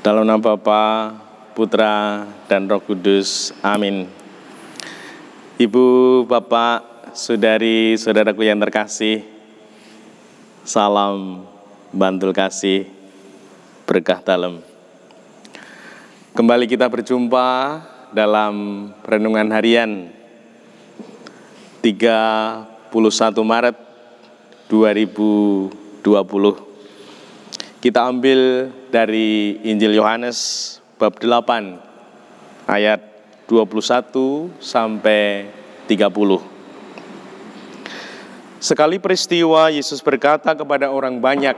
Dalam nama Bapa, Putra, dan Roh Kudus. Amin. Ibu, Bapak, saudari, saudaraku yang terkasih, salam bantul kasih, berkah dalam. Kembali kita berjumpa dalam renungan harian 31 Maret 2020. Kita ambil dari Injil Yohanes bab 8 ayat 21 sampai 30. Sekali peristiwa Yesus berkata kepada orang banyak,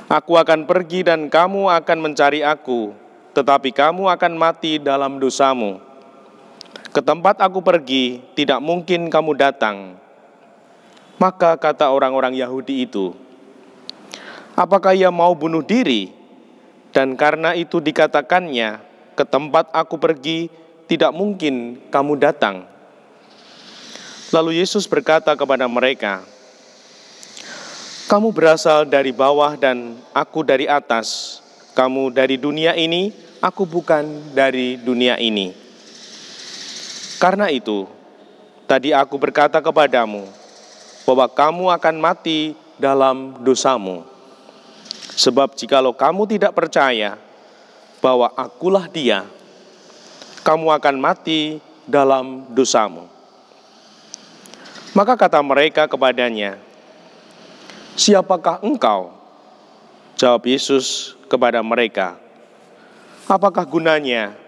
"Aku akan pergi dan kamu akan mencari aku, tetapi kamu akan mati dalam dosamu. Ke tempat aku pergi tidak mungkin kamu datang." Maka kata orang-orang Yahudi itu, "Apakah ia mau bunuh diri?" Dan karena itu dikatakannya, "Ke tempat aku pergi tidak mungkin kamu datang." Lalu Yesus berkata kepada mereka, "Kamu berasal dari bawah dan aku dari atas. Kamu dari dunia ini, aku bukan dari dunia ini. Karena itu, tadi aku berkata kepadamu bahwa kamu akan mati dalam dosamu. Sebab jikalau kamu tidak percaya bahwa akulah Dia, kamu akan mati dalam dosamu." Maka kata mereka kepadanya, "Siapakah engkau?" Jawab Yesus kepada mereka, "Apakah gunanya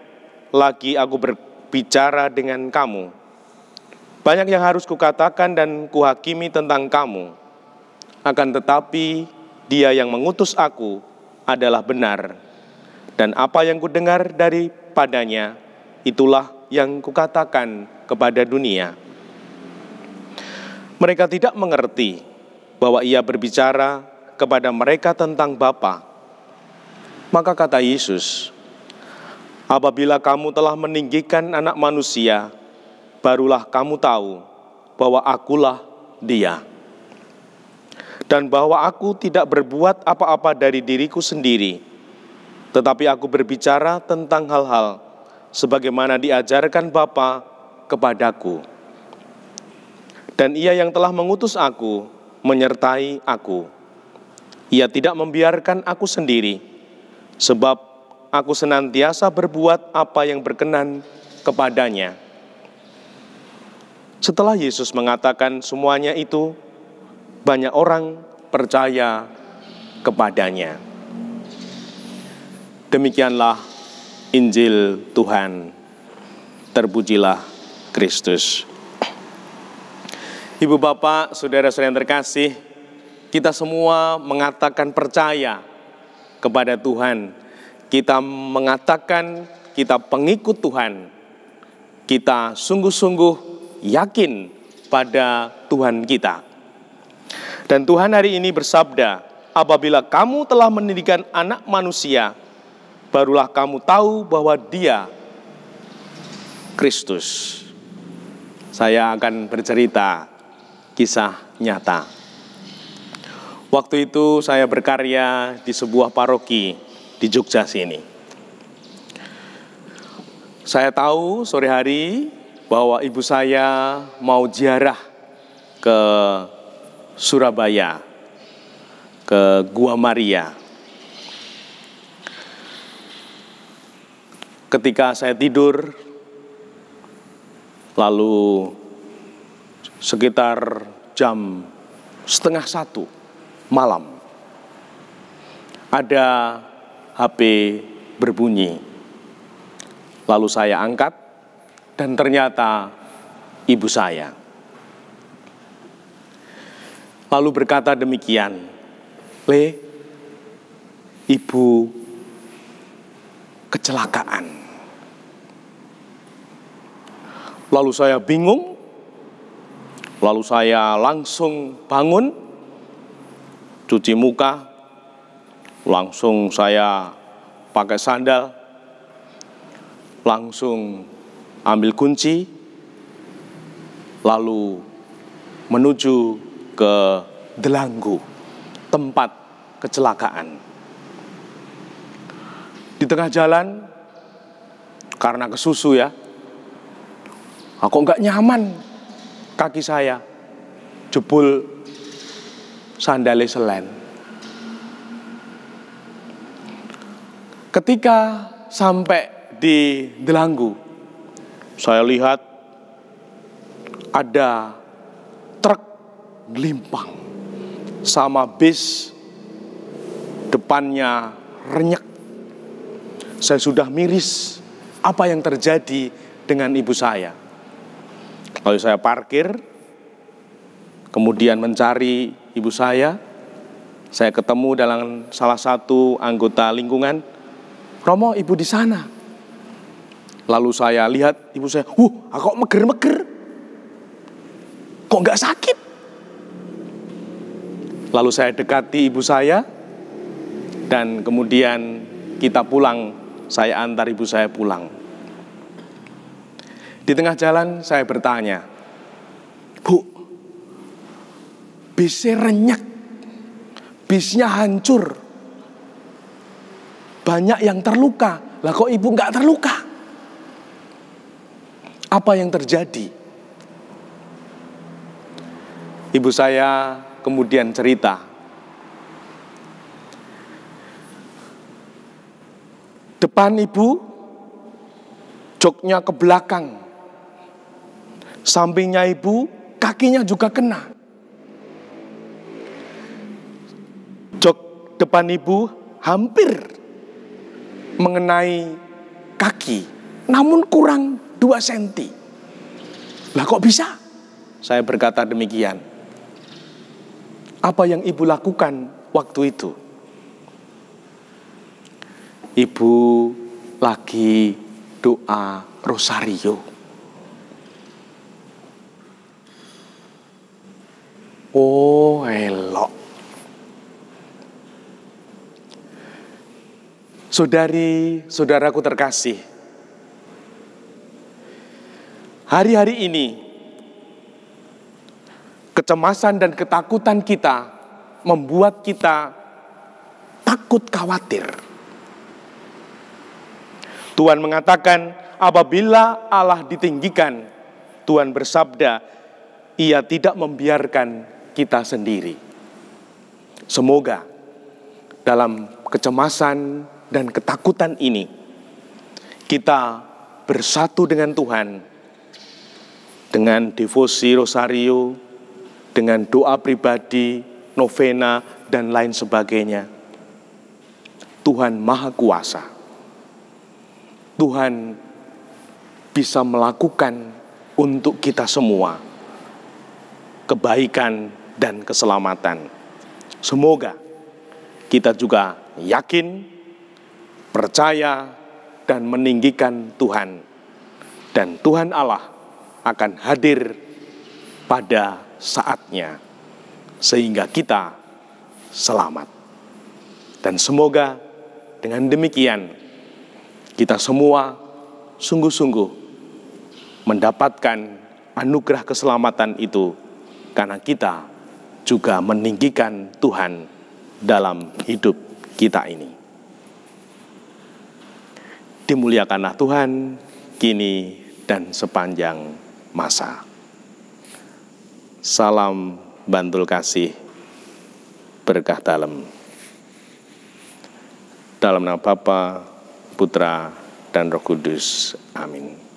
lagi aku berbicara dengan kamu? Banyak yang harus kukatakan dan kuhakimi tentang kamu. Akan tetapi Dia yang mengutus aku adalah benar, dan apa yang kudengar daripadanya, itulah yang kukatakan kepada dunia." Mereka tidak mengerti bahwa Ia berbicara kepada mereka tentang Bapa. Maka kata Yesus, "Apabila kamu telah meninggikan Anak Manusia, barulah kamu tahu bahwa akulah Dia. Dan bahwa aku tidak berbuat apa-apa dari diriku sendiri, tetapi aku berbicara tentang hal-hal sebagaimana diajarkan Bapa kepadaku. Dan Ia yang telah mengutus aku menyertai aku. Ia tidak membiarkan aku sendiri, sebab aku senantiasa berbuat apa yang berkenan kepadanya." Setelah Yesus mengatakan semuanya itu, banyak orang percaya kepadanya. Demikianlah Injil Tuhan. Terpujilah Kristus. Ibu, Bapak, saudara-saudara yang terkasih, kita semua mengatakan percaya kepada Tuhan. Kita mengatakan kita pengikut Tuhan. Kita sungguh-sungguh yakin pada Tuhan kita. Dan Tuhan hari ini bersabda, "Apabila kamu telah meninggikan Anak Manusia, barulah kamu tahu bahwa Dia Kristus." Saya akan bercerita kisah nyata. Waktu itu saya berkarya di sebuah paroki di Jogja sini. Saya tahu sore hari bahwa ibu saya mau ziarah ke Surabaya, ke Gua Maria. Ketika saya tidur, lalu sekitar jam 12:30 malam, ada HP berbunyi. Lalu saya angkat dan ternyata ibu saya. Lalu berkata demikian, "Le, ibu kecelakaan." Lalu saya bingung. Lalu saya langsung bangun, cuci muka, langsung saya pakai sandal, langsung ambil kunci, lalu menuju ke Delanggu, tempat kecelakaan. Di tengah jalan, karena kesusu ya, kok nggak nyaman kaki saya, jebul sandale selen. Ketika sampai di Delanggu, saya lihat ada truk gelimpang sama bis depannya renyek. Saya sudah miris apa yang terjadi dengan ibu saya. Lalu saya parkir, kemudian mencari ibu saya. Saya ketemu dengan salah satu anggota lingkungan. Romo, ibu di sana. Lalu saya lihat ibu saya, kok meger-meger? Kok nggak sakit? Lalu saya dekati ibu saya, dan kemudian kita pulang. Saya antar ibu saya pulang. Di tengah jalan saya bertanya, Bu, bisnya renyek, bisnya hancur, banyak yang terluka. Lah kok ibu nggak terluka? Apa yang terjadi? Ibu saya kemudian cerita, depan ibu, joknya ke belakang. Sampingnya ibu, kakinya juga kena. Jok depan ibu hampir mengenai kaki, namun kurang 2 senti. Lah kok bisa? Saya berkata demikian. Apa yang ibu lakukan waktu itu? Ibu lagi doa rosario. Oh, elok. Saudari-saudaraku terkasih, hari-hari ini kecemasan dan ketakutan kita membuat kita takut khawatir. Tuhan mengatakan, apabila Allah ditinggikan, Tuhan bersabda, Ia tidak membiarkan kita sendiri. Semoga dalam kecemasan dan ketakutan ini, kita bersatu dengan Tuhan, dengan devosi rosario, dengan doa pribadi, novena, dan lain sebagainya. Tuhan Maha Kuasa. Tuhan bisa melakukan untuk kita semua kebaikan dan keselamatan. Semoga kita juga yakin, percaya, dan meninggikan Tuhan. Dan Tuhan Allah akan hadir pada saatnya, sehingga kita selamat. Dan semoga dengan demikian, kita semua sungguh-sungguh mendapatkan anugerah keselamatan itu, karena kita juga meninggikan Tuhan dalam hidup kita ini. Dimuliakanlah Tuhan, kini dan sepanjang masa. Salam bantul kasih, berkah dalem. Dalam nama Bapa, Putra, dan Roh Kudus. Amin.